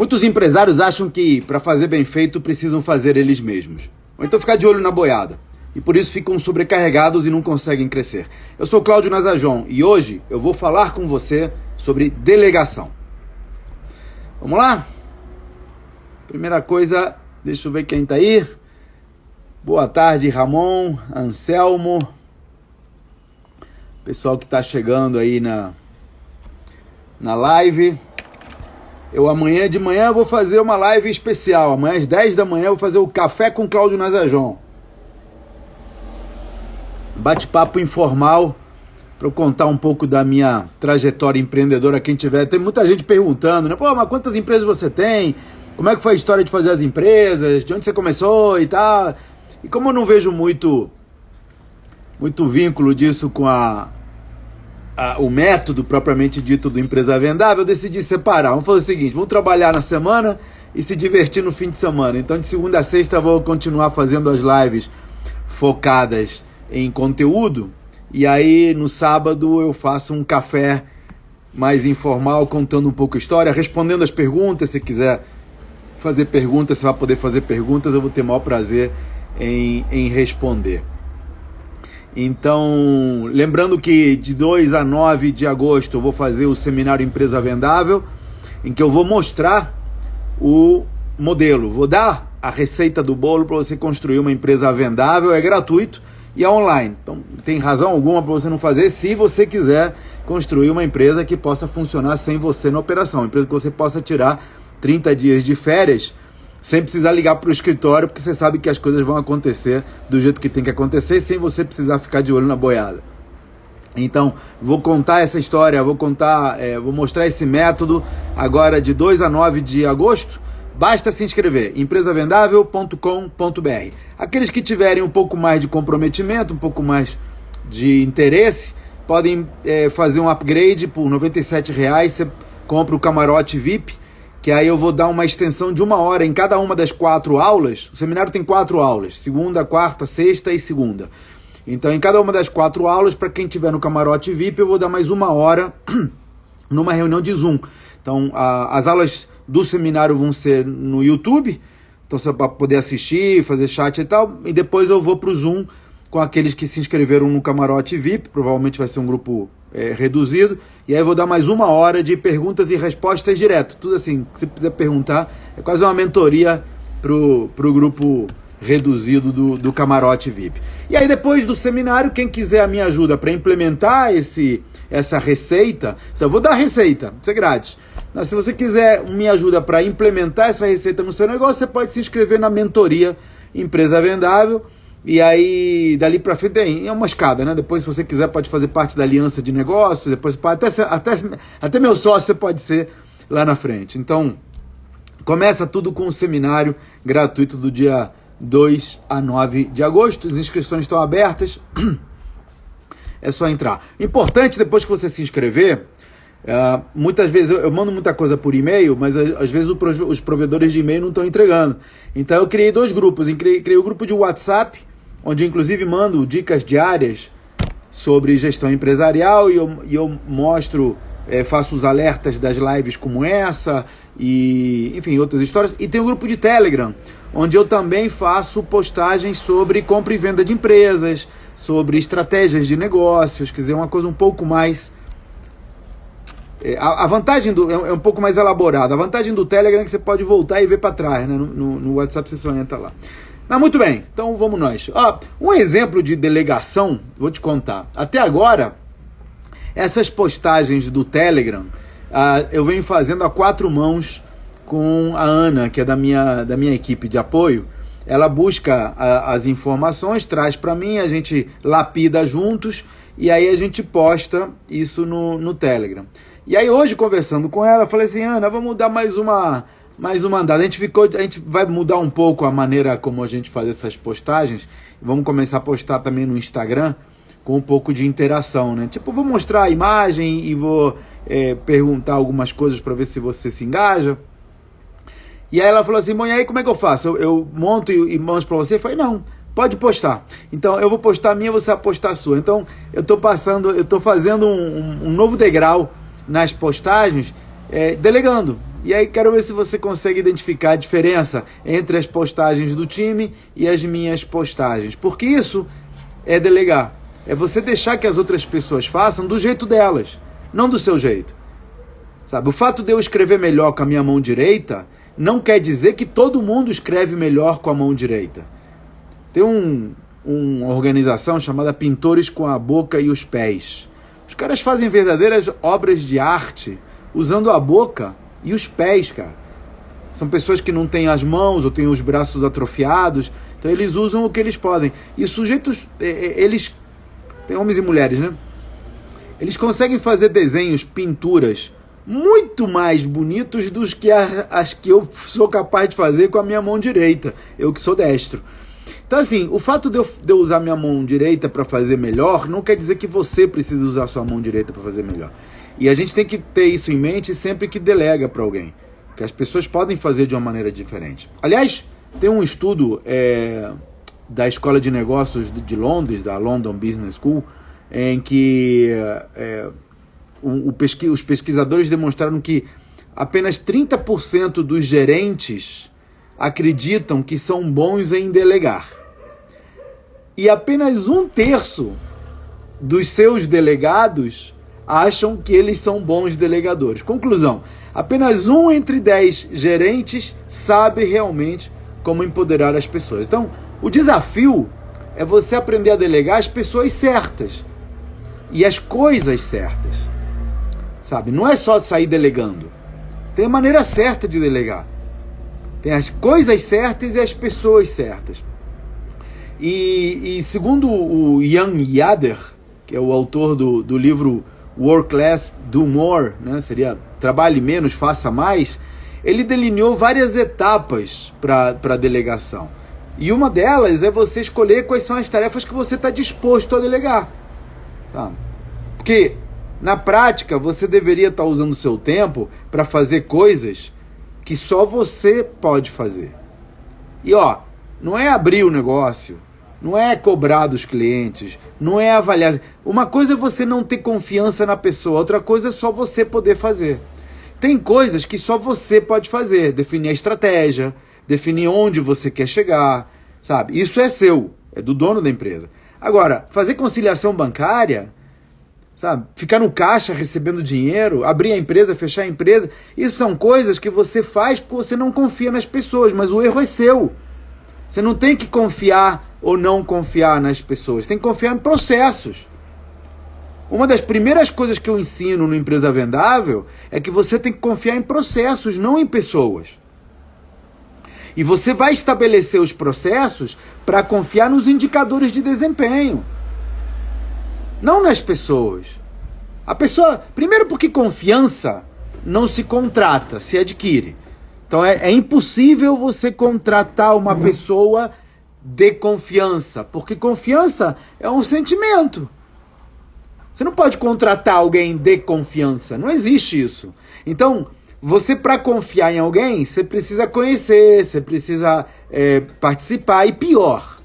Muitos empresários acham que para fazer bem feito precisam fazer eles mesmos, ou então ficar de olho na boiada, e por isso ficam sobrecarregados e não conseguem crescer. Eu sou Cláudio Nazajon e hoje eu vou falar com você sobre delegação. Vamos lá? Primeira coisa, deixa eu ver quem está aí. Boa tarde, Ramon, Anselmo, pessoal que está chegando aí na live. Eu amanhã de manhã vou fazer uma live especial. Amanhã às 10 da manhã eu vou fazer o Café com Cláudio Nazajon. Bate-papo informal para eu contar um pouco da minha trajetória empreendedora. Quem tiver, tem muita gente perguntando, né? Pô, mas quantas empresas você tem? Como é que foi a história de fazer as empresas? De onde você começou e tal? E como eu não vejo muito vínculo disso com o método propriamente dito do Empresa Vendável, eu decidi separar. Vamos fazer o seguinte, vamos trabalhar na semana e se divertir no fim de semana. Então de segunda a sexta eu vou continuar fazendo as lives focadas em conteúdo, e aí no sábado eu faço um café mais informal, contando um pouco a história, respondendo as perguntas. Se quiser fazer perguntas, você vai poder fazer perguntas, eu vou ter o maior prazer em responder. Então, lembrando que de 2 a 9 de agosto eu vou fazer o seminário Empresa Vendável, em que eu vou mostrar o modelo, vou dar a receita do bolo para você construir uma empresa vendável. É gratuito e é online, então tem razão alguma para você não fazer se você quiser construir uma empresa que possa funcionar sem você na operação, uma empresa que você possa tirar 30 dias de férias sem precisar ligar para o escritório, porque você sabe que as coisas vão acontecer do jeito que tem que acontecer, sem você precisar ficar de olho na boiada. Então, vou contar essa história, vou mostrar esse método agora de 2 a 9 de agosto. Basta se inscrever, empresavendável.com.br. Aqueles que tiverem um pouco mais de comprometimento, um pouco mais de interesse, podem fazer um upgrade por R$ 97,00. Você compra o camarote VIP, que aí eu vou dar uma extensão de 1 hora em cada uma das 4 aulas. O seminário tem 4 aulas, segunda, quarta, sexta e segunda. Então, em cada uma das 4 aulas, para quem estiver no camarote VIP, eu vou dar mais 1 hora numa reunião de Zoom. Então, as aulas do seminário vão ser no YouTube, então você vai poder assistir, fazer chat e tal, e depois eu vou para o Zoom com aqueles que se inscreveram no camarote VIP, provavelmente vai ser um grupo reduzido, e aí eu vou dar mais 1 hora de perguntas e respostas direto, tudo assim, que você quiser perguntar, é quase uma mentoria pro grupo reduzido do camarote VIP. E aí depois do seminário, quem quiser a minha ajuda para implementar essa receita, eu vou dar a receita, isso é grátis. Mas se você quiser minha ajuda para implementar essa receita no seu negócio, você pode se inscrever na mentoria Empresa Vendável. E aí, dali pra frente, é uma escada, né? Depois, se você quiser, pode fazer parte da aliança de negócios. Depois, até meu sócio você pode ser lá na frente. Então, começa tudo com um seminário gratuito do dia 2 a 9 de agosto. As inscrições estão abertas. É só entrar. Importante, depois que você se inscrever, muitas vezes eu mando muita coisa por e-mail, mas às vezes os provedores de e-mail não estão entregando. Então eu criei 2 grupos. Criei o grupo de WhatsApp, onde eu inclusive mando dicas diárias sobre gestão empresarial, e eu mostro, faço os alertas das lives como essa, e enfim, outras histórias. E tem o grupo de Telegram, onde eu também faço postagens sobre compra e venda de empresas, sobre estratégias de negócios, quer dizer, uma coisa um pouco mais... A vantagem é um pouco mais elaborada. A vantagem do Telegram é que você pode voltar e ver para trás, né? No WhatsApp você só entra lá. Mas muito bem, então vamos nós. Um exemplo de delegação, vou te contar. Até agora, essas postagens do Telegram, eu venho fazendo a 4 mãos com a Ana, que é da minha equipe de apoio. Ela busca as informações, traz para mim, a gente lapida juntos, e aí a gente posta isso no Telegram. E aí hoje, conversando com ela, eu falei assim, Ana, vamos dar mais uma andada. A gente vai mudar um pouco a maneira como a gente faz essas postagens. Vamos começar a postar também no Instagram com um pouco de interação, né? Tipo, vou mostrar a imagem e vou perguntar algumas coisas para ver se você se engaja. E aí ela falou assim, bom, e aí como é que eu faço? Eu monto e mando para você? Eu falei, não, pode postar. Então eu vou postar a minha, você vai postar a sua. Então eu estou fazendo um novo degrau nas postagens, delegando. E aí quero ver se você consegue identificar a diferença entre as postagens do time e as minhas postagens. Porque isso é delegar. É você deixar que as outras pessoas façam do jeito delas, não do seu jeito. Sabe? O fato de eu escrever melhor com a minha mão direita não quer dizer que todo mundo escreve melhor com a mão direita. Tem uma organização chamada Pintores com a Boca e os Pés. Os caras fazem verdadeiras obras de arte usando a boca e os pés, cara. São pessoas que não têm as mãos ou têm os braços atrofiados, então eles usam o que eles podem. E sujeitos, eles, tem homens e mulheres, né? Eles conseguem fazer desenhos, pinturas muito mais bonitos dos que as que eu sou capaz de fazer com a minha mão direita, eu que sou destro. Então assim, o fato de eu usar minha mão direita para fazer melhor não quer dizer que você precisa usar a sua mão direita para fazer melhor. E a gente tem que ter isso em mente sempre que delega para alguém, que as pessoas podem fazer de uma maneira diferente. Aliás, tem um estudo da Escola de Negócios de Londres, da London Business School, em que os pesquisadores demonstraram que apenas 30% dos gerentes acreditam que são bons em delegar. E apenas 1/3 dos seus delegados acham que eles são bons delegadores. Conclusão, apenas 1 entre 10 gerentes sabe realmente como empoderar as pessoas. Então, o desafio é você aprender a delegar as pessoas certas e as coisas certas. Sabe? Não é só sair delegando. Tem a maneira certa de delegar. Tem as coisas certas e as pessoas certas. E segundo o Jan Yader, que é o autor do livro Work Less, Do More, né? Seria trabalhe menos, faça mais, ele delineou várias etapas para a delegação. E uma delas é você escolher quais são as tarefas que você está disposto a delegar. Tá? Porque, na prática, você deveria estar usando o seu tempo para fazer coisas que só você pode fazer. E não é abrir o negócio, não é cobrar dos clientes, não é avaliar. Uma coisa é você não ter confiança na pessoa, outra coisa é só você poder fazer. Tem coisas que só você pode fazer, definir a estratégia, definir onde você quer chegar, sabe? Isso é seu, é do dono da empresa. Agora, fazer conciliação bancária, sabe? Ficar no caixa recebendo dinheiro, abrir a empresa, fechar a empresa, isso são coisas que você faz porque você não confia nas pessoas, mas o erro é seu. Você não tem que confiar ou não confiar nas pessoas, tem que confiar em processos. Uma das primeiras coisas que eu ensino no Empresa Vendável é que você tem que confiar em processos, não em pessoas. E você vai estabelecer os processos para confiar nos indicadores de desempenho, não nas pessoas. A pessoa, primeiro porque confiança não se contrata, se adquire. Então é impossível você contratar uma pessoa de confiança, porque confiança é um sentimento. Você não pode contratar alguém de confiança, não existe isso. Então, você para confiar em alguém, você precisa conhecer, você precisa participar. E pior,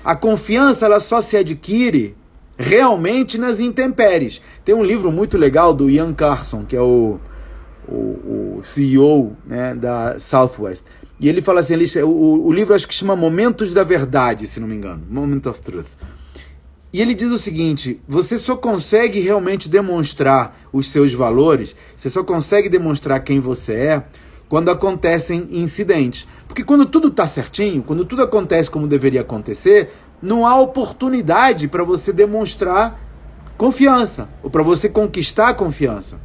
a confiança ela só se adquire realmente nas intempéries. Tem um livro muito legal do Ian Carson, que é o CEO, né, da Southwest. E ele fala assim, o livro acho que chama Momentos da Verdade, se não me engano, Moment of Truth. E ele diz o seguinte, você só consegue realmente demonstrar os seus valores, você só consegue demonstrar quem você é quando acontecem incidentes. Porque quando tudo está certinho, quando tudo acontece como deveria acontecer, não há oportunidade para você demonstrar confiança, ou para você conquistar a confiança.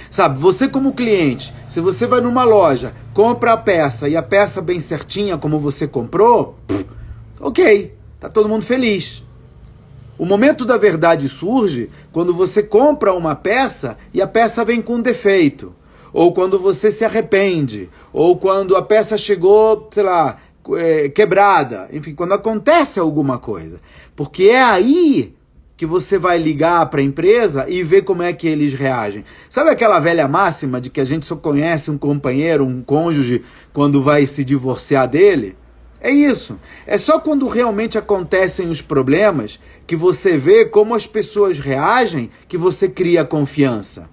Sabe, você como cliente, se você vai numa loja, compra a peça e a peça bem certinha como você comprou, ok, tá todo mundo feliz. O momento da verdade surge quando você compra uma peça e a peça vem com defeito, ou quando você se arrepende, ou quando a peça chegou, sei lá, quebrada, enfim, quando acontece alguma coisa. Porque é aí que você vai ligar para a empresa e ver como é que eles reagem. Sabe aquela velha máxima de que a gente só conhece um companheiro, um cônjuge, quando vai se divorciar dele? É isso. É só quando realmente acontecem os problemas que você vê como as pessoas reagem que você cria confiança.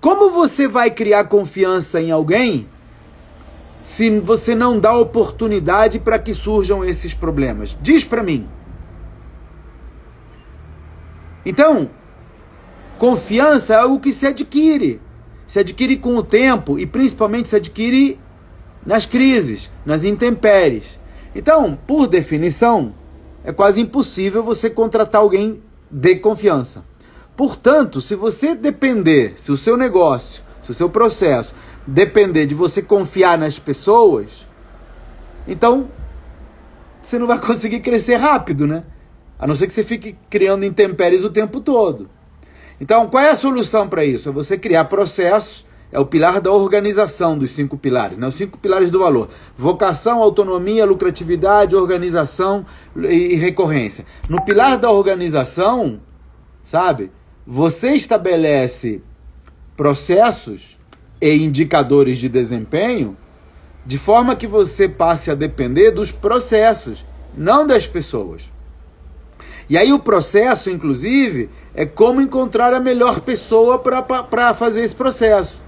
Como você vai criar confiança em alguém se você não dá oportunidade para que surjam esses problemas? Diz para mim. Então, confiança é algo que se adquire. Se adquire com o tempo e principalmente se adquire nas crises, nas intempéries. Então, por definição, é quase impossível você contratar alguém de confiança. Portanto, se você depender, se o seu negócio, se o seu processo depender de você confiar nas pessoas, então você não vai conseguir crescer rápido, né? A não ser que você fique criando intempéries o tempo todo. Então, qual é a solução para isso? É você criar processos, é o pilar da organização dos 5 pilares, né? Os 5 pilares do valor: vocação, autonomia, lucratividade, organização e recorrência. No pilar da organização, sabe, você estabelece processos e indicadores de desempenho de forma que você passe a depender dos processos, não das pessoas. E aí o processo, inclusive, é como encontrar a melhor pessoa para fazer esse processo.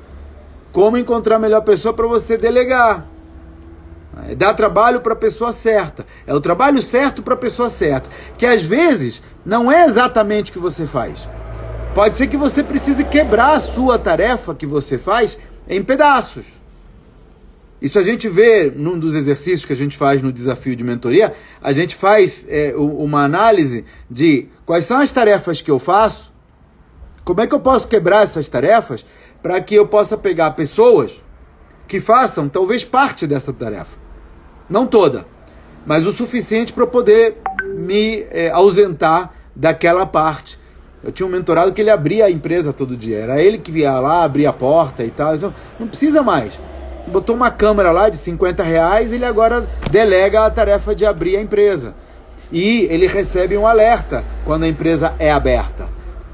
Como encontrar a melhor pessoa para você delegar. É dar trabalho para a pessoa certa. É o trabalho certo para a pessoa certa. Que às vezes não é exatamente o que você faz. Pode ser que você precise quebrar a sua tarefa que você faz em pedaços. Isso a gente vê num dos exercícios que a gente faz no desafio de mentoria. A gente faz uma análise de quais são as tarefas que eu faço, como é que eu posso quebrar essas tarefas para que eu possa pegar pessoas que façam talvez parte dessa tarefa. Não toda, mas o suficiente para eu poder me ausentar daquela parte. Eu tinha um mentorado que ele abria a empresa todo dia. Era ele que ia lá, abria a porta e tal. Não precisa mais. Botou uma câmera lá de R$50, ele agora delega a tarefa de abrir a empresa. E ele recebe um alerta quando a empresa é aberta.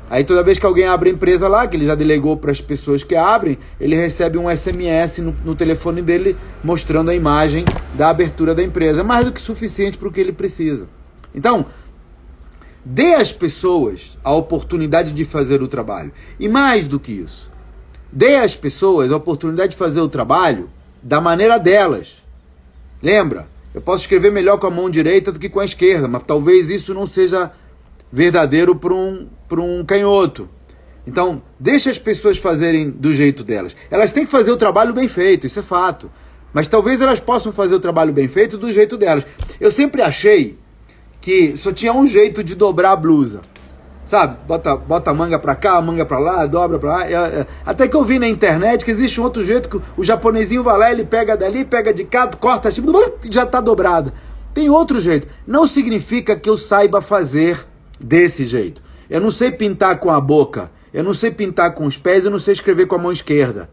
Aí toda vez que alguém abre a empresa lá, que ele já delegou para as pessoas que abrem, ele recebe um SMS no telefone dele mostrando a imagem da abertura da empresa. Mais do que suficiente para o que ele precisa. Então, dê às pessoas a oportunidade de fazer o trabalho. E mais do que isso, dê às pessoas a oportunidade de fazer o trabalho da maneira delas. Lembra? Eu posso escrever melhor com a mão direita do que com a esquerda, mas talvez isso não seja verdadeiro para um canhoto. Então, deixa as pessoas fazerem do jeito delas. Elas têm que fazer o trabalho bem feito, isso é fato. Mas talvez elas possam fazer o trabalho bem feito do jeito delas. Eu sempre achei que só tinha um jeito de dobrar a blusa. Sabe? Bota a manga pra cá, a manga pra lá, dobra pra lá. Até que eu vi na internet que existe um outro jeito que o japonesinho vai lá, ele pega dali, pega de cá, corta, já tá dobrada. Tem outro jeito. Não significa que eu saiba fazer desse jeito. Eu não sei pintar com a boca, eu não sei pintar com os pés, eu não sei escrever com a mão esquerda.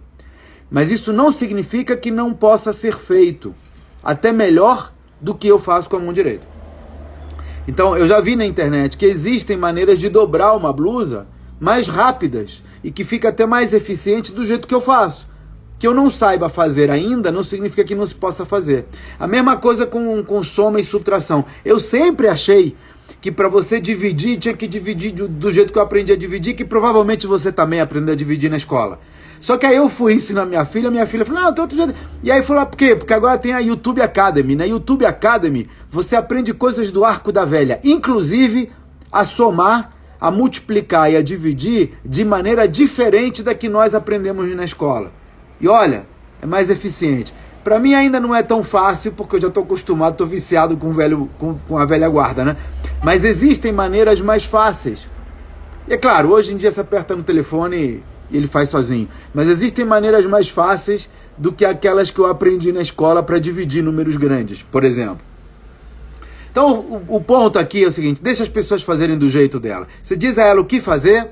Mas isso não significa que não possa ser feito até melhor do que eu faço com a mão direita. Então, eu já vi na internet que existem maneiras de dobrar uma blusa mais rápidas e que fica até mais eficiente do jeito que eu faço. Que eu não saiba fazer ainda não significa que não se possa fazer. A mesma coisa com soma e subtração. Eu sempre achei que para você dividir, tinha que dividir do jeito que eu aprendi a dividir, que provavelmente você também aprendeu a dividir na escola. Só que aí eu fui ensinar minha filha falou, não, tem outro jeito. E aí falou, por quê? Porque agora tem a YouTube Academy. Na YouTube Academy, você aprende coisas do arco da velha, inclusive a somar, a multiplicar e a dividir de maneira diferente da que nós aprendemos na escola. E olha, é mais eficiente. Para mim ainda não é tão fácil, porque eu já estou acostumado, estou viciado com a velha guarda, né? Mas existem maneiras mais fáceis. E é claro, hoje em dia você aperta no telefone e ele faz sozinho. Mas existem maneiras mais fáceis do que aquelas que eu aprendi na escola para dividir números grandes, por exemplo. Então, o ponto aqui é o seguinte, deixa as pessoas fazerem do jeito dela. Você diz a ela o que fazer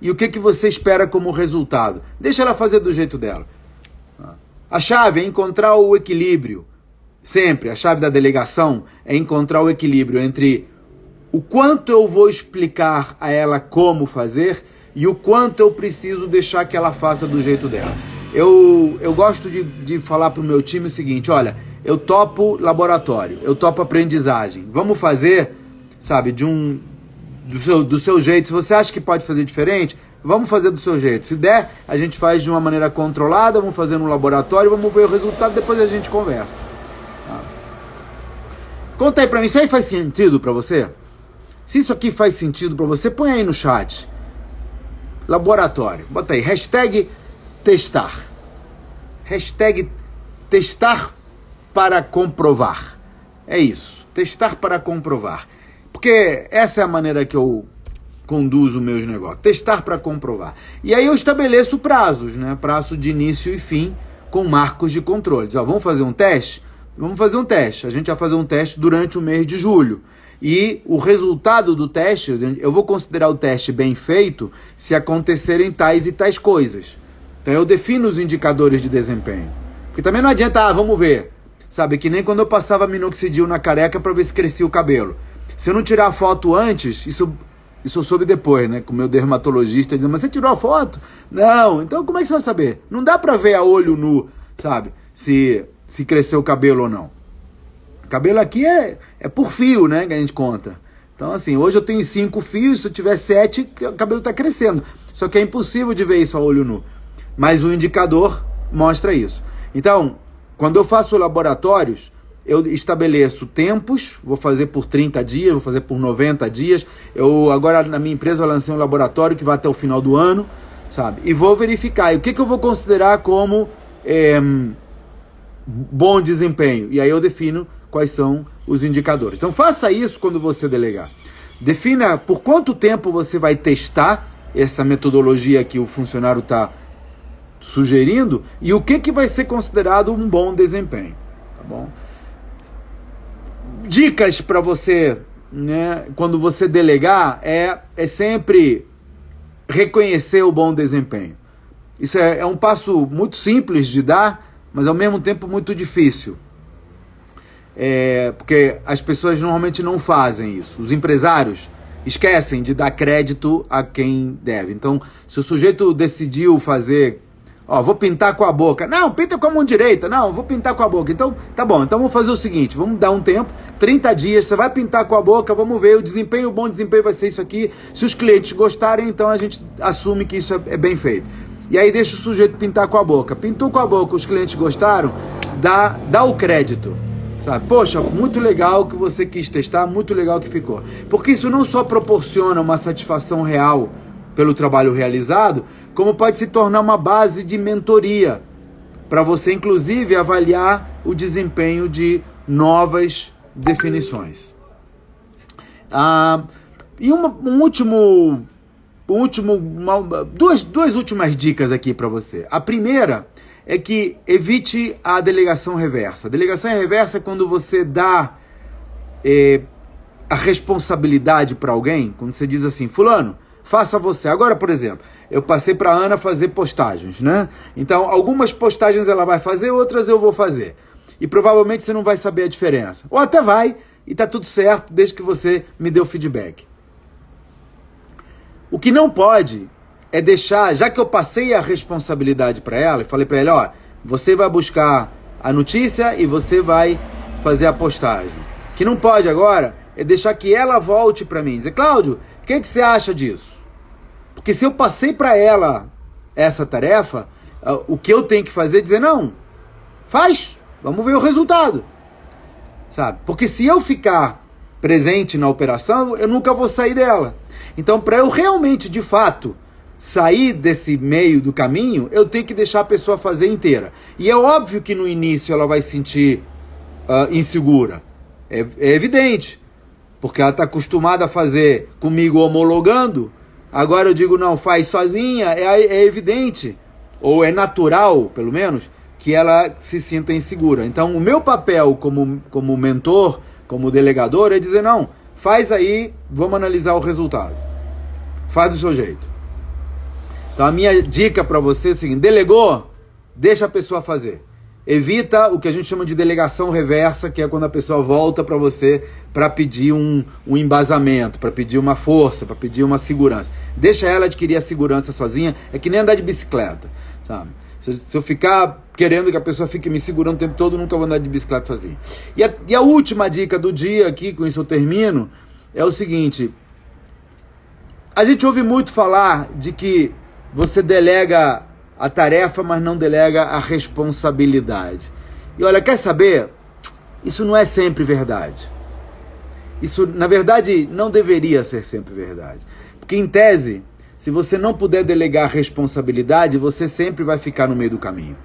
e o que você espera como resultado. Deixa ela fazer do jeito dela. A chave é encontrar o equilíbrio. Sempre, a chave da delegação é encontrar o equilíbrio entre o quanto eu vou explicar a ela como fazer e o quanto eu preciso deixar que ela faça do jeito dela. Eu gosto de falar para o meu time o seguinte, olha, eu topo laboratório, eu topo aprendizagem. Vamos fazer, sabe, do seu jeito. Se você acha que pode fazer diferente, vamos fazer do seu jeito. Se der, a gente faz de uma maneira controlada, vamos fazer no laboratório, vamos ver o resultado, depois a gente conversa. Tá? Conta aí pra mim, isso aí faz sentido pra você? Se isso aqui faz sentido pra você, põe aí no chat. Laboratório. Bota aí, hashtag testar. Hashtag testar para comprovar. É isso, testar para comprovar. Porque essa é a maneira que eu conduzo meus negócios. Testar para comprovar. E aí eu estabeleço prazos, né? Prazo de início e fim com marcos de controle. Ó, vamos fazer um teste? Vamos fazer um teste. A gente vai fazer um teste durante o mês de julho. E o resultado do teste, eu vou considerar o teste bem feito se acontecerem tais e tais coisas. Então eu defino os indicadores de desempenho. Porque também não adianta, vamos ver. Sabe, que nem quando eu passava minoxidil na careca para ver se crescia o cabelo. Se eu não tirar a foto antes, isso eu soube depois, né? Com o meu dermatologista dizendo, mas você tirou a foto? Não, então como é que você vai saber? Não dá para ver a olho nu, sabe? Se cresceu o cabelo ou não. Cabelo aqui é por fio, né, que a gente conta. Então, assim, hoje eu tenho 5 fios, se eu tiver 7, o cabelo está crescendo. Só que é impossível de ver isso a olho nu. Mas o indicador mostra isso. Então, quando eu faço laboratórios, eu estabeleço tempos, vou fazer por 30 dias, vou fazer por 90 dias. Eu agora, na minha empresa, eu lancei um laboratório que vai até o final do ano, sabe? E vou verificar. E o que eu vou considerar como bom desempenho? E aí eu defino quais são os indicadores. Então faça isso quando você delegar. Defina por quanto tempo você vai testar essa metodologia que o funcionário está sugerindo e o que vai ser considerado um bom desempenho. Tá bom? Dicas para você, né, quando você delegar, é sempre reconhecer o bom desempenho. Isso é um passo muito simples de dar, mas ao mesmo tempo muito difícil. Porque as pessoas normalmente não fazem isso. Os empresários esquecem de dar crédito a quem deve. Então, se o sujeito decidiu fazer, vou pintar com a boca. Não, pinta com a mão direita. Não, vou pintar com a boca. Então, tá bom. Então, vamos fazer o seguinte. Vamos dar um tempo, 30 dias, você vai pintar com a boca, vamos ver o desempenho, o bom desempenho vai ser isso aqui. Se os clientes gostarem, então a gente assume que isso é bem feito. E aí deixa o sujeito pintar com a boca. Pintou com a boca, os clientes gostaram, dá o crédito. Sabe? Poxa, muito legal que você quis testar, muito legal que ficou. Porque isso não só proporciona uma satisfação real pelo trabalho realizado, como pode se tornar uma base de mentoria para você, inclusive, avaliar o desempenho de novas definições. E duas últimas dicas aqui para você. A primeira é que evite a delegação reversa. A delegação reversa é quando você dá a responsabilidade para alguém, quando você diz assim, fulano, faça você. Agora, por exemplo, eu passei para a Ana fazer postagens, né? Então, algumas postagens ela vai fazer, outras eu vou fazer. E provavelmente você não vai saber a diferença. Ou até vai, e tá tudo certo, desde que você me dê o feedback. O que não pode é deixar, já que eu passei a responsabilidade para ela, e falei para ela, você vai buscar a notícia e você vai fazer a postagem. O que não pode agora é deixar que ela volte para mim, dizer, Cláudio, o que você acha disso? Porque se eu passei para ela essa tarefa, o que eu tenho que fazer é dizer, não, faz, vamos ver o resultado. Sabe? Porque se eu ficar presente na operação, eu nunca vou sair dela. Então, para eu realmente, de fato, sair desse meio do caminho, eu tenho que deixar a pessoa fazer inteira. E é óbvio que no início ela vai se sentir insegura. É evidente. Porque ela está acostumada a fazer comigo homologando. Agora eu digo, não, faz sozinha. É evidente, ou é natural, pelo menos, que ela se sinta insegura. Então, o meu papel como mentor, como delegador, é dizer, não, faz aí, vamos analisar o resultado. Faz do seu jeito. Então, a minha dica para você é o seguinte, delegou, deixa a pessoa fazer. Evita o que a gente chama de delegação reversa, que é quando a pessoa volta para você para pedir um embasamento, para pedir uma força, para pedir uma segurança. Deixa ela adquirir a segurança sozinha, é que nem andar de bicicleta, sabe? Se eu ficar querendo que a pessoa fique me segurando o tempo todo, eu nunca vou andar de bicicleta sozinho. E a última dica do dia aqui, com isso eu termino, é o seguinte, A gente ouve muito falar de que você delega a tarefa, mas não delega a responsabilidade. E olha, quer saber? Isso não é sempre verdade. Isso, na verdade, não deveria ser sempre verdade. Porque, em tese, se você não puder delegar a responsabilidade, você sempre vai ficar no meio do caminho.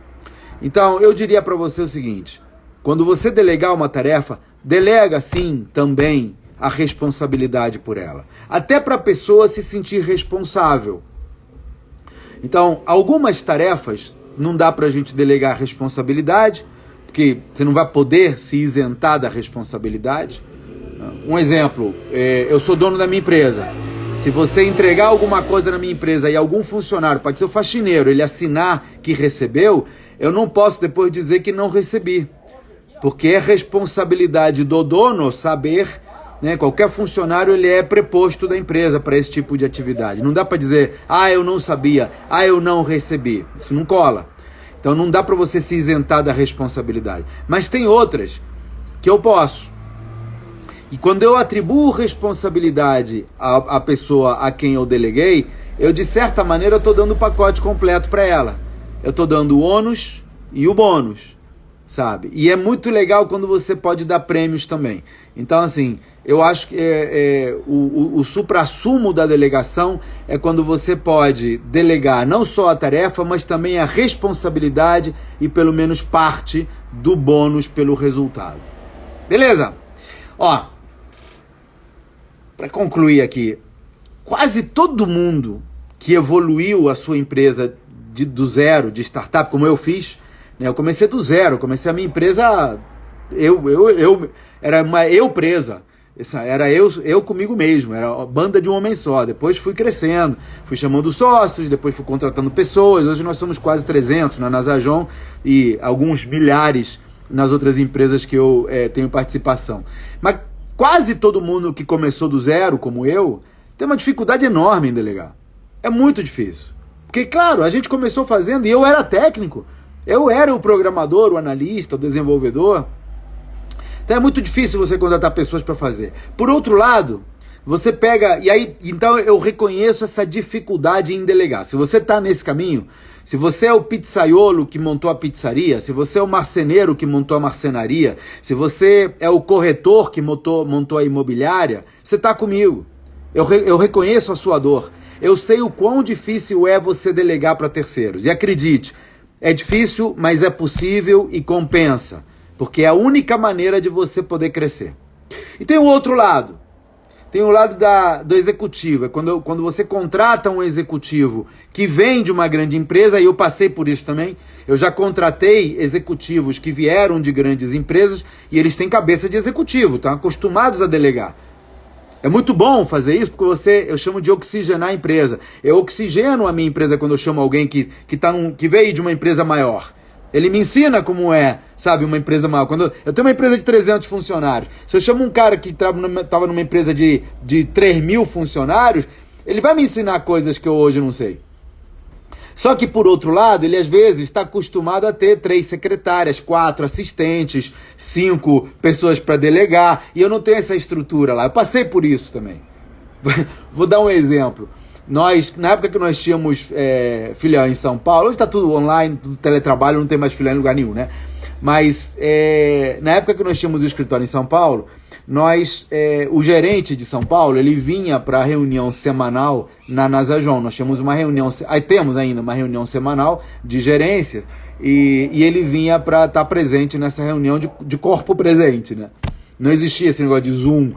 Então, eu diria para você o seguinte: quando você delegar uma tarefa, delega, sim, também a responsabilidade por ela. Até para a pessoa se sentir responsável. Então, algumas tarefas não dá para a gente delegar a responsabilidade, porque você não vai poder se isentar da responsabilidade. Um exemplo, eu sou dono da minha empresa. Se você entregar alguma coisa na minha empresa e algum funcionário, pode ser o faxineiro, ele assinar que recebeu, eu não posso depois dizer que não recebi. Porque é responsabilidade do dono saber, né, qualquer funcionário ele é preposto da empresa para esse tipo de atividade. Não dá para dizer, eu não sabia, eu não recebi. Isso não cola. Então não dá para você se isentar da responsabilidade. Mas tem outras que eu posso. E quando eu atribuo responsabilidade à pessoa a quem eu deleguei, eu de certa maneira estou dando o pacote completo para ela. Eu estou dando o ônus e o bônus, sabe? E é muito legal quando você pode dar prêmios também. Então, assim, eu acho que o suprassumo da delegação é quando você pode delegar não só a tarefa, mas também a responsabilidade e pelo menos parte do bônus pelo resultado. Beleza? Ó, para concluir aqui, quase todo mundo que evoluiu a sua empresa do zero, de startup, como eu fiz, né? Eu comecei do zero, comecei a minha empresa, era uma eu presa, era eu comigo mesmo, era a banda de um homem só. Depois fui crescendo, fui chamando sócios, depois fui contratando pessoas. Hoje nós somos quase 300 na Nasajon e alguns milhares nas outras empresas que eu tenho participação. Mas quase todo mundo que começou do zero, como eu, tem uma dificuldade enorme em delegar. É muito difícil. Porque, claro, a gente começou fazendo e eu era técnico. Eu era o programador, o analista, o desenvolvedor. Então é muito difícil você contratar pessoas para fazer. Por outro lado, você pega... E aí, então eu reconheço essa dificuldade em delegar. Se você está nesse caminho, se você é o pizzaiolo que montou a pizzaria, se você é o marceneiro que montou a marcenaria, se você é o corretor que montou a imobiliária, você está comigo. Eu reconheço a sua dor. Eu sei o quão difícil é você delegar para terceiros. E acredite, é difícil, mas é possível e compensa. Porque é a única maneira de você poder crescer. E tem o outro lado. Tem o lado do executivo. É quando você contrata um executivo que vem de uma grande empresa, e eu passei por isso também. Eu já contratei executivos que vieram de grandes empresas e eles têm cabeça de executivo, estão acostumados a delegar. É muito bom fazer isso porque eu chamo de oxigenar a empresa. Eu oxigeno a minha empresa quando eu chamo alguém que veio de uma empresa maior. Ele me ensina como é, sabe, uma empresa maior. Quando eu tenho uma empresa de 300 funcionários, se eu chamo um cara que estava numa empresa de 3.000 funcionários, ele vai me ensinar coisas que eu hoje não sei. Só que, por outro lado, ele às vezes está acostumado a ter 3 secretárias, 4 assistentes, 5 pessoas para delegar, e eu não tenho essa estrutura lá. Eu passei por isso também. Vou dar um exemplo. Na época que nós tínhamos filial em São Paulo, hoje está tudo online, tudo teletrabalho, não tem mais filial em lugar nenhum, né? Mas na época que nós tínhamos o escritório em São Paulo, o gerente de São Paulo, ele vinha para a reunião semanal na Nasajon. Nós tínhamos uma reunião, temos ainda uma reunião semanal de gerência, e ele vinha para estar presente nessa reunião de corpo presente, né? Não existia esse negócio de Zoom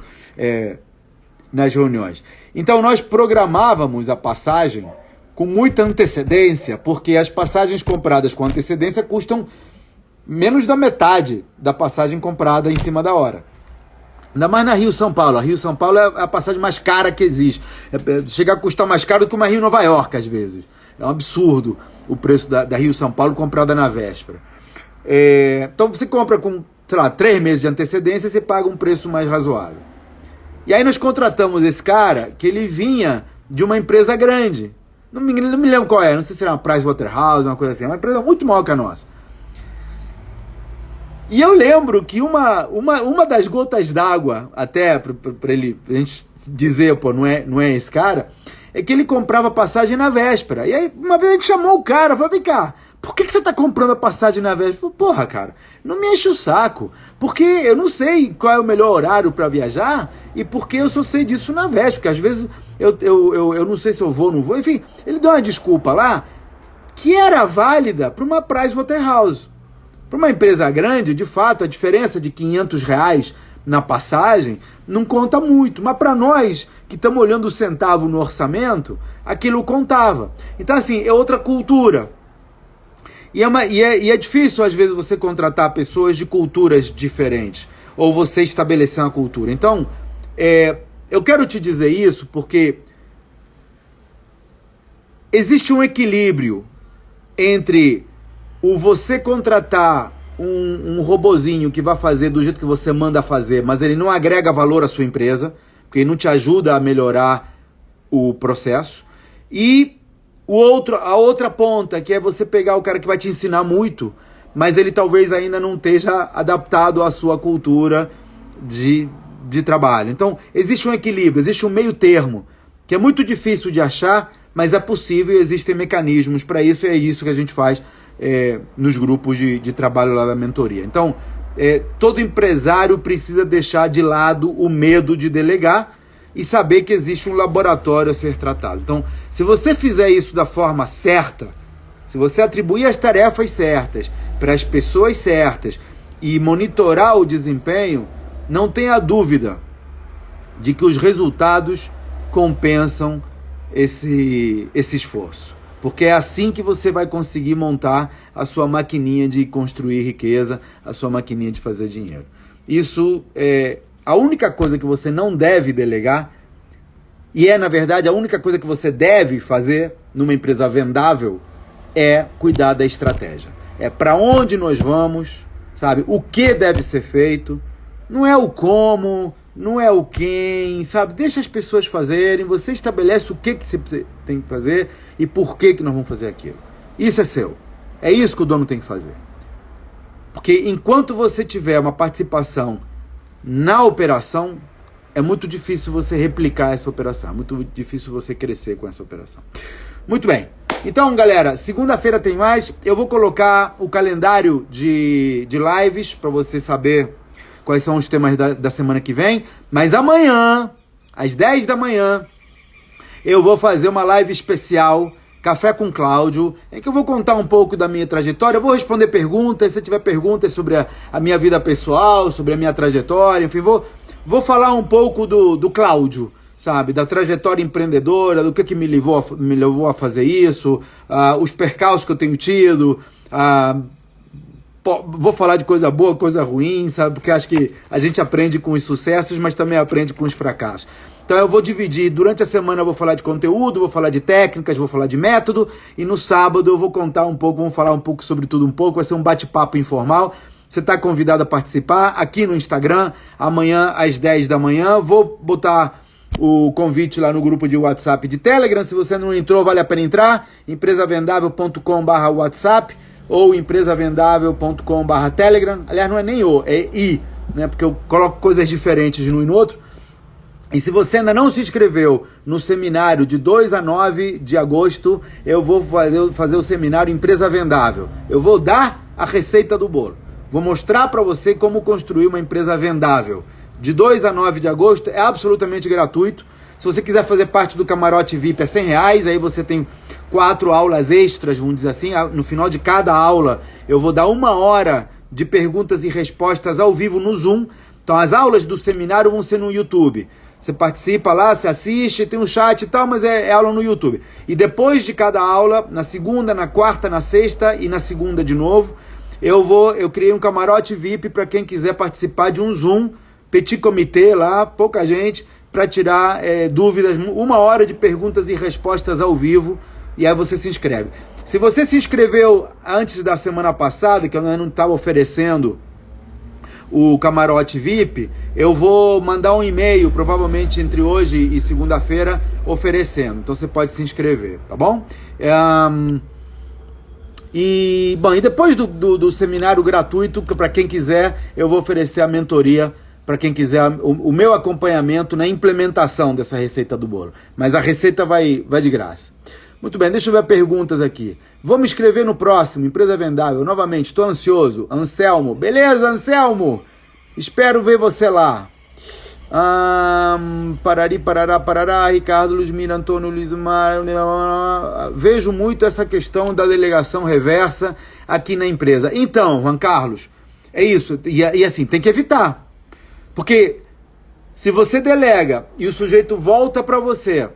nas reuniões. Então nós programávamos a passagem com muita antecedência, porque as passagens compradas com antecedência custam menos da metade da passagem comprada em cima da hora. Ainda mais na Rio-São Paulo. A Rio-São Paulo é a passagem mais cara que existe. Chega a custar mais caro do que uma Rio-Nova York, às vezes. É um absurdo o preço da Rio-São Paulo comprada na véspera. Então você compra com, 3 meses de antecedência, você paga um preço mais razoável. E aí nós contratamos esse cara, que ele vinha de uma empresa grande. Não me lembro qual é, não sei se era uma Pricewaterhouse, uma coisa assim. Uma empresa muito maior que a nossa. E eu lembro que uma das gotas d'água, até pra a gente dizer, pô, não é esse cara, é que ele comprava passagem na véspera. E aí, uma vez a gente chamou o cara, falou, vem cá, por que você tá comprando a passagem na véspera? Porra, cara, não me enche o saco. Porque eu não sei qual é o melhor horário para viajar e porque eu só sei disso na véspera. Porque às vezes eu não sei se eu vou ou não vou. Enfim, ele deu uma desculpa lá que era válida para uma Pricewaterhouse. Para uma empresa grande, de fato, a diferença de R$ 500 na passagem não conta muito. Mas para nós, que estamos olhando o centavo no orçamento, aquilo contava. Então, assim, é outra cultura. E é difícil, às vezes, você contratar pessoas de culturas diferentes. Ou você estabelecer uma cultura. Então, eu quero te dizer isso porque existe um equilíbrio entre o você contratar um robozinho que vai fazer do jeito que você manda fazer, mas ele não agrega valor à sua empresa, porque ele não te ajuda a melhorar o processo, e a outra ponta, que é você pegar o cara que vai te ensinar muito, mas ele talvez ainda não esteja adaptado à sua cultura de trabalho. Então, existe um equilíbrio, existe um meio termo, que é muito difícil de achar, mas é possível e existem mecanismos para isso, e é isso que a gente faz nos grupos de trabalho lá da mentoria. Então, todo empresário precisa deixar de lado o medo de delegar e saber que existe um laboratório a ser tratado. Então, se você fizer isso da forma certa, se você atribuir as tarefas certas para as pessoas certas e monitorar o desempenho, não tenha dúvida de que os resultados compensam esse esforço. Porque é assim que você vai conseguir montar a sua maquininha de construir riqueza, a sua maquininha de fazer dinheiro. Isso é a única coisa que você não deve delegar, e na verdade, a única coisa que você deve fazer numa empresa vendável é cuidar da estratégia. É para onde nós vamos, sabe? O que deve ser feito, não é o como, não é o quem, sabe? Deixa as pessoas fazerem, você estabelece o que você tem que fazer e por que nós vamos fazer aquilo. Isso é seu. É isso que o dono tem que fazer. Porque enquanto você tiver uma participação na operação, é muito difícil você replicar essa operação, é muito difícil você crescer com essa operação. Muito bem. Então, galera, segunda-feira tem mais. Eu vou colocar o calendário de lives para você saber quais são os temas da semana que vem. Mas amanhã, às 10 da manhã, eu vou fazer uma live especial, Café com Cláudio, em que eu vou contar um pouco da minha trajetória. Eu vou responder perguntas, se tiver perguntas sobre a minha vida pessoal, sobre a minha trajetória, enfim, vou falar um pouco do Cláudio, sabe? Da trajetória empreendedora, do que me levou a fazer isso, os percalços que eu tenho tido, vou falar de coisa boa, coisa ruim, sabe? Porque acho que a gente aprende com os sucessos, mas também aprende com os fracassos. Então eu vou dividir, durante a semana eu vou falar de conteúdo, vou falar de técnicas, vou falar de método, e no sábado eu vou contar um pouco, vamos falar um pouco sobre tudo um pouco, vai ser um bate-papo informal. Você está convidado a participar aqui no Instagram, amanhã às 10 da manhã, vou botar o convite lá no grupo de WhatsApp de Telegram. Se você não entrou, vale a pena entrar, empresavendável.com/WhatsApp ou empresavendável.com/Telegram. Aliás, não é nem é i, né? Porque eu coloco coisas diferentes no e no outro. E se você ainda não se inscreveu no seminário de 2 a 9 de agosto, eu vou fazer o seminário Empresa Vendável. Eu vou dar a receita do bolo. Vou mostrar para você como construir uma empresa vendável. De 2 a 9 de agosto é absolutamente gratuito. Se você quiser fazer parte do camarote VIP é R$100, aí você tem 4 aulas extras, vamos dizer assim. No final de cada aula eu vou dar 1 hora de perguntas e respostas ao vivo no Zoom. Então as aulas do seminário vão ser no YouTube. Você participa lá, você assiste, tem um chat e tal, mas é aula no YouTube. E depois de cada aula, na segunda, na quarta, na sexta e na segunda de novo, eu criei um camarote VIP para quem quiser participar de um Zoom, petit comité lá, pouca gente, para tirar dúvidas, 1 hora de perguntas e respostas ao vivo, e aí você se inscreve. Se você se inscreveu antes da semana passada, que eu não estava oferecendo o camarote VIP, eu vou mandar um e-mail, provavelmente entre hoje e segunda-feira, oferecendo. Então você pode se inscrever, tá bom? E depois do seminário gratuito, para quem quiser, eu vou oferecer a mentoria para quem quiser o meu acompanhamento na implementação dessa receita do bolo. Mas a receita vai de graça. Muito bem, deixa eu ver perguntas aqui. Vou me inscrever no próximo, Empresa Vendável. Novamente, estou ansioso. Anselmo. Beleza, Anselmo? Espero ver você lá. Parari, parará, parará. Ricardo, Luzmira, Antônio, Luizmar. Vejo muito essa questão da delegação reversa aqui na empresa. Então, Juan Carlos, é isso. E assim, tem que evitar. Porque se você delega e o sujeito volta para você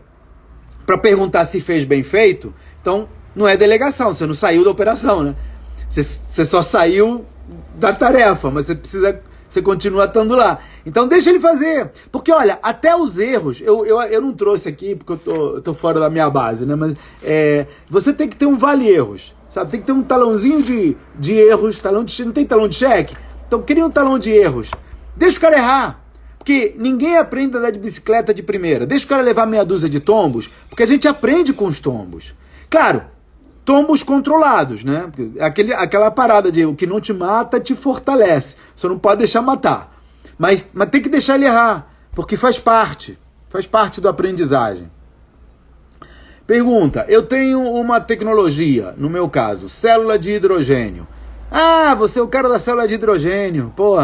para perguntar se fez bem feito, então não é delegação, você não saiu da operação, né? Você só saiu da tarefa, mas você continua estando lá. Então deixa ele fazer. Porque olha, até os erros, eu não trouxe aqui porque eu tô fora da minha base, né? Mas você tem que ter um vale-erros, sabe? Tem que ter um talãozinho de erros, não tem talão de cheque? Então cria um talão de erros. Deixa o cara errar, porque ninguém aprende a andar de bicicleta de primeira. Deixa o cara levar meia dúzia de tombos, porque a gente aprende com os tombos. Claro, tombos controlados, né? Aquela parada de o que não te mata te fortalece. Você não pode deixar matar. Mas tem que deixar ele errar, porque faz parte da aprendizagem. Pergunta, eu tenho uma tecnologia, no meu caso, célula de hidrogênio. Ah, você é o cara da célula de hidrogênio, pô.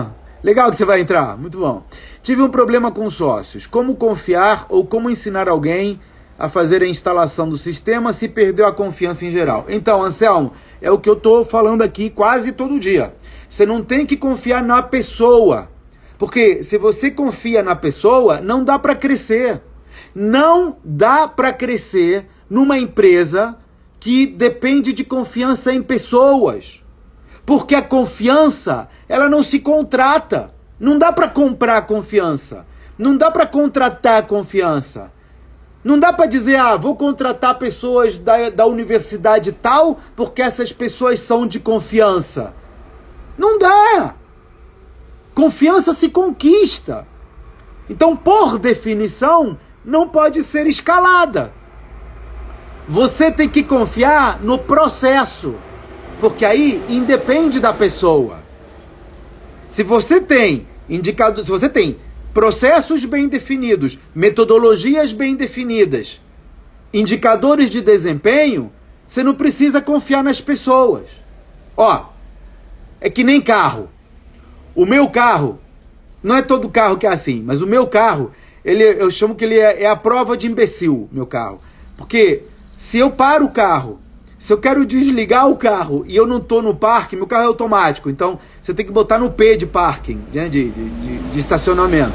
Legal que você vai entrar, muito bom. Tive um problema com sócios. Como confiar ou como ensinar alguém a fazer a instalação do sistema se perdeu a confiança em geral? Então, Anselmo, é o que eu estou falando aqui quase todo dia. Você não tem que confiar na pessoa. Porque se você confia na pessoa, não dá para crescer. Não dá para crescer numa empresa que depende de confiança em pessoas. Porque a confiança, ela não se contrata. Não dá para comprar confiança. Não dá para contratar confiança. Não dá para dizer, vou contratar pessoas da universidade tal, porque essas pessoas são de confiança. Não dá. Confiança se conquista. Então, por definição, não pode ser escalada. Você tem que confiar no processo. Porque aí independe da pessoa. Se você tem indicadores, se você tem processos bem definidos, metodologias bem definidas, indicadores de desempenho, você não precisa confiar nas pessoas. É que nem carro. O meu carro, não é todo carro que é assim, mas o meu carro, eu chamo que ele é a prova de imbecil, meu carro. Porque se eu paro o carro, se eu quero desligar o carro e eu não estou no parque, meu carro é automático. Então, você tem que botar no P de parking, né, de estacionamento.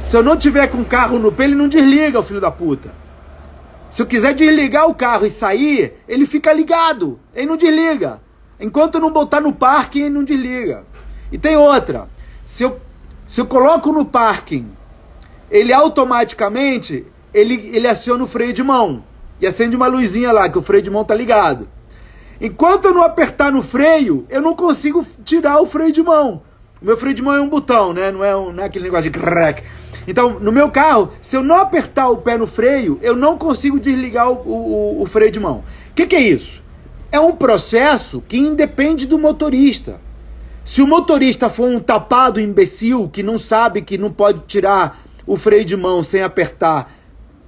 Se eu não tiver com o carro no P, ele não desliga, o filho da puta. Se eu quiser desligar o carro e sair, ele fica ligado. Ele não desliga. Enquanto eu não botar no parking, ele não desliga. E tem outra. Se eu coloco no parking, ele automaticamente, ele aciona o freio de mão. E acende uma luzinha lá, que o freio de mão tá ligado. Enquanto eu não apertar no freio, eu não consigo tirar o freio de mão. O meu freio de mão é um botão, né? Não é aquele negócio de crack. Então, no meu carro, se eu não apertar o pé no freio, eu não consigo desligar o freio de mão. O que é isso? É um processo que independe do motorista. Se o motorista for um tapado imbecil, que não sabe que não pode tirar o freio de mão sem apertar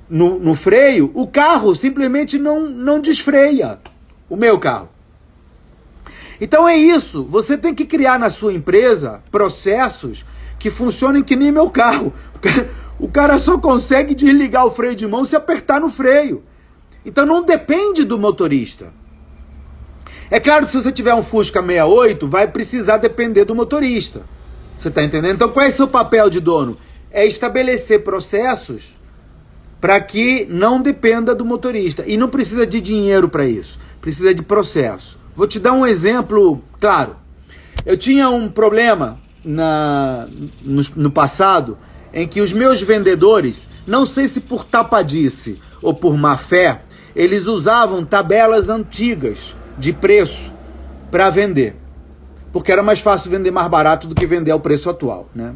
no freio, o carro simplesmente não desfreia. O meu carro. Então é isso. Você tem que criar na sua empresa processos que funcionem que nem meu carro. O cara só consegue desligar o freio de mão se apertar no freio. Então não depende do motorista. É claro que se você tiver um Fusca 68, vai precisar depender do motorista. Você está entendendo? Então qual é o seu papel de dono? É estabelecer processos para que não dependa do motorista. E não precisa de dinheiro para isso. Precisa de processo. Vou te dar um exemplo claro. Eu tinha um problema no passado em que os meus vendedores, não sei se por tapadice ou por má fé, eles usavam tabelas antigas de preço para vender. Porque era mais fácil vender mais barato do que vender ao preço atual, né?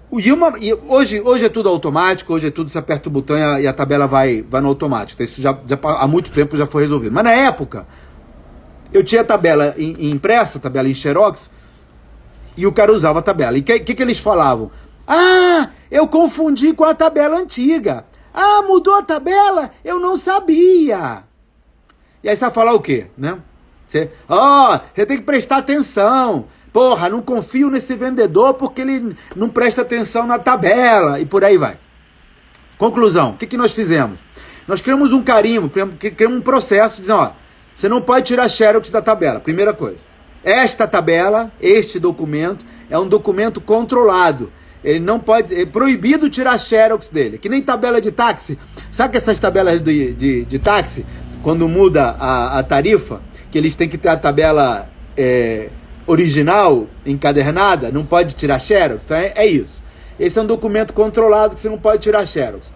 Hoje é tudo automático, hoje é tudo, você aperta o botão e a tabela vai no automático. Isso já há muito tempo já foi resolvido. Mas na época, eu tinha tabela impressa, tabela em xerox, E o cara usava a tabela. E o que eles falavam? Ah, eu confundi com a tabela antiga. Ah, mudou a tabela? Eu não sabia. E aí você vai falar o quê, né? Você tem que prestar atenção. Porra, não confio nesse vendedor porque ele não presta atenção na tabela. E por aí vai. Conclusão, o que nós fizemos? Nós criamos um carimbo, criamos um processo dizendo, ó, você não pode tirar xerox da tabela, primeira coisa. Esta tabela, este documento, é um documento controlado. Ele não pode, é proibido tirar xerox dele. Que nem tabela de táxi. Sabe que essas tabelas de táxi, quando muda a tarifa, que eles têm que ter a tabela original, encadernada, não pode tirar xerox? Então é isso. Esse é um documento controlado que você não pode tirar xerox.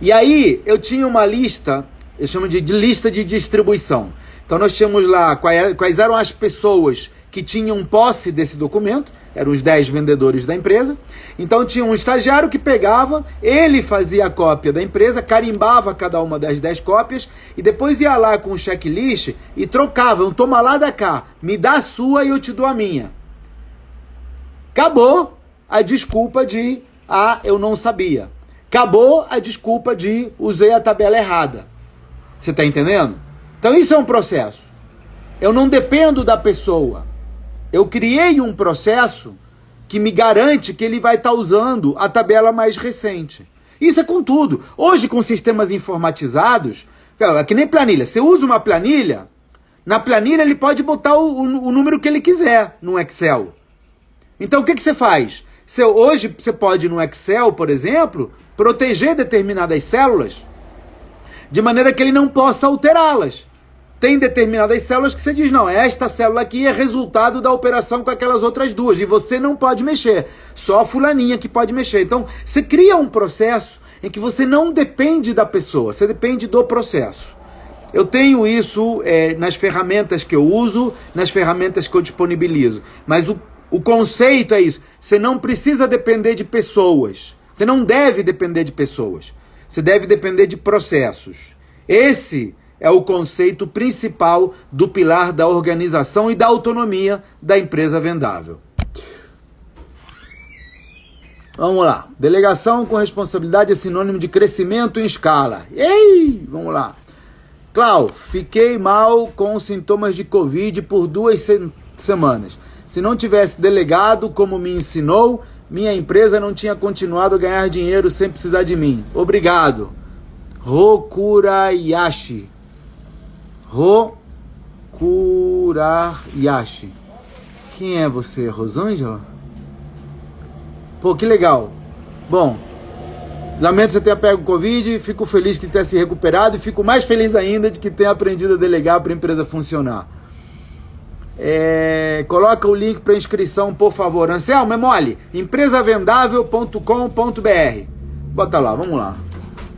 E aí, eu tinha uma lista, eu chamo de lista de distribuição. Então nós tínhamos lá quais eram as pessoas que tinham posse desse documento, eram os 10 vendedores da empresa. Então tinha um estagiário que pegava, ele fazia a cópia da empresa, carimbava cada uma das 10 cópias e depois ia lá com o checklist e trocava, um toma lá da cá, me dá a sua e eu te dou a minha. Acabou a desculpa de, eu não sabia. Acabou a desculpa de, usei a tabela errada. Você está entendendo? Então isso é um processo. Eu não dependo da pessoa. Eu criei um processo que me garante que ele vai estar usando a tabela mais recente. Isso é com tudo. Hoje, com sistemas informatizados, é que nem planilha. Você usa uma planilha, na planilha ele pode botar o número que ele quiser no Excel. Então o que você faz? Hoje você pode no Excel, por exemplo, proteger determinadas células de maneira que ele não possa alterá-las. Tem determinadas células que você diz, não, esta célula aqui é resultado da operação com aquelas outras duas, e você não pode mexer, só a fulaninha que pode mexer. Então, você cria um processo em que você não depende da pessoa, você depende do processo. Eu tenho isso nas ferramentas que eu uso, nas ferramentas que eu disponibilizo, mas o conceito é isso, você não precisa depender de pessoas, você não deve depender de pessoas, você deve depender de processos. Esse é o conceito principal do pilar da organização e da autonomia da empresa vendável. Vamos lá. Delegação com responsabilidade é sinônimo de crescimento em escala. Ei, vamos lá. Clau, fiquei mal com sintomas de Covid por 2 semanas. Se não tivesse delegado como me ensinou, minha empresa não tinha continuado a ganhar dinheiro sem precisar de mim. Obrigado. Rokurayashi. Rokurayashi. Quem é você? Rosângela? Pô, que legal. Bom, lamento você ter pego o Covid, fico feliz que tenha se recuperado e fico mais feliz ainda de que tenha aprendido a delegar para a empresa funcionar. Coloca o link para inscrição, por favor. Anselmo, é mole. empresavendável.com.br. Bota lá, vamos lá.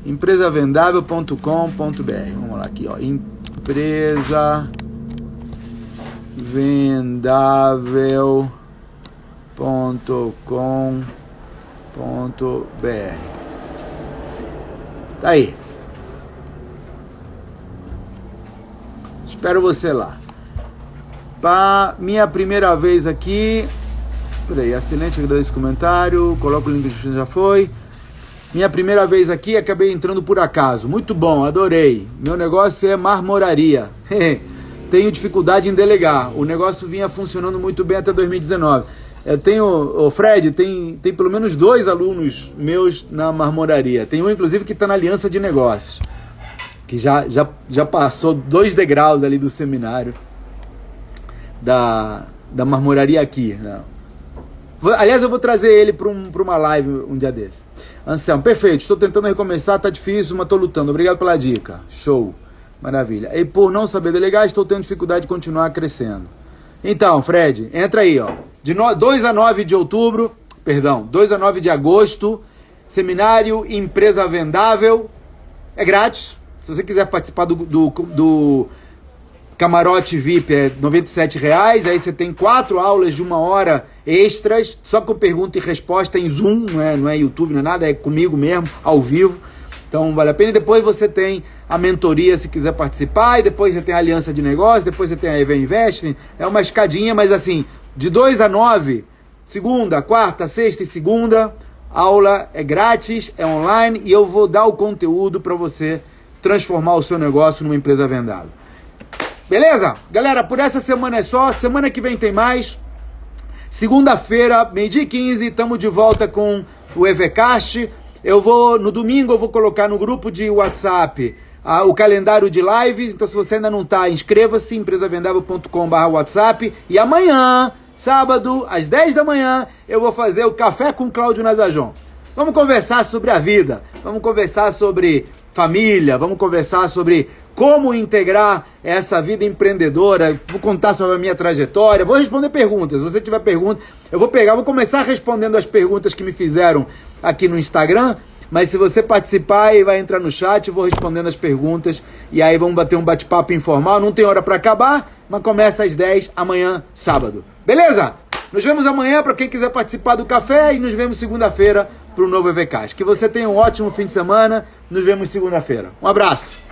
empresavendável.com.br. Vamos lá aqui, ó. empresavendável.com.br. Tá aí. Espero você lá. Minha primeira vez aqui. Peraí, excelente, agradeço esse comentário. Coloca o link que já foi. Minha primeira vez aqui, acabei entrando por acaso. Muito bom, adorei. Meu negócio é marmoraria. Tenho dificuldade em delegar. O negócio vinha funcionando muito bem até 2019. Eu tenho, o Fred, tem pelo menos 2 alunos meus na marmoraria. Tem um, inclusive, que está na aliança de negócios. Que já passou 2 degraus ali do seminário da marmoraria aqui. Aliás, eu vou trazer ele para uma live um dia desse. Anselmo, perfeito, estou tentando recomeçar, tá difícil, mas estou lutando. Obrigado pela dica. Show. Maravilha. E por não saber delegar, estou tendo dificuldade de continuar crescendo. Então, Fred, entra aí, ó. De 2 a 9 de outubro, 2 a 9 de agosto, seminário Empresa Vendável. É grátis. Se você quiser participar do camarote VIP é R$ 97,00, aí você tem 4 aulas de 1 hora extras, só com pergunta e resposta em Zoom, não é YouTube, não é nada, é comigo mesmo, ao vivo. Então vale a pena. E depois você tem a mentoria se quiser participar, e depois você tem a aliança de negócio, depois você tem a EV Invest, é uma escadinha, mas assim, de 2 a 9, segunda, quarta, sexta e segunda, aula é grátis, é online e eu vou dar o conteúdo para você transformar o seu negócio numa empresa vendável. Beleza? Galera, por essa semana é só, semana que vem tem mais. Segunda-feira, 12h15, estamos de volta com o EVCast. No domingo eu vou colocar no grupo de WhatsApp o calendário de lives, então se você ainda não está, inscreva-se, empresavendável.com/WhatsApp. E amanhã, sábado, às 10 da manhã, eu vou fazer o Café com Cláudio Nazajon. Vamos conversar sobre a vida, vamos conversar sobre família, vamos conversar sobre como integrar essa vida empreendedora, vou contar sobre a minha trajetória, vou responder perguntas. Se você tiver pergunta, eu vou começar respondendo as perguntas que me fizeram aqui no Instagram, mas se você participar e vai entrar no chat, eu vou respondendo as perguntas e aí vamos bater um bate-papo informal. Não tem hora para acabar, mas começa às 10 amanhã, sábado. Beleza? Nos vemos amanhã para quem quiser participar do café e nos vemos segunda-feira para o novo EVCast. Que você tenha um ótimo fim de semana. Nos vemos segunda-feira. Um abraço.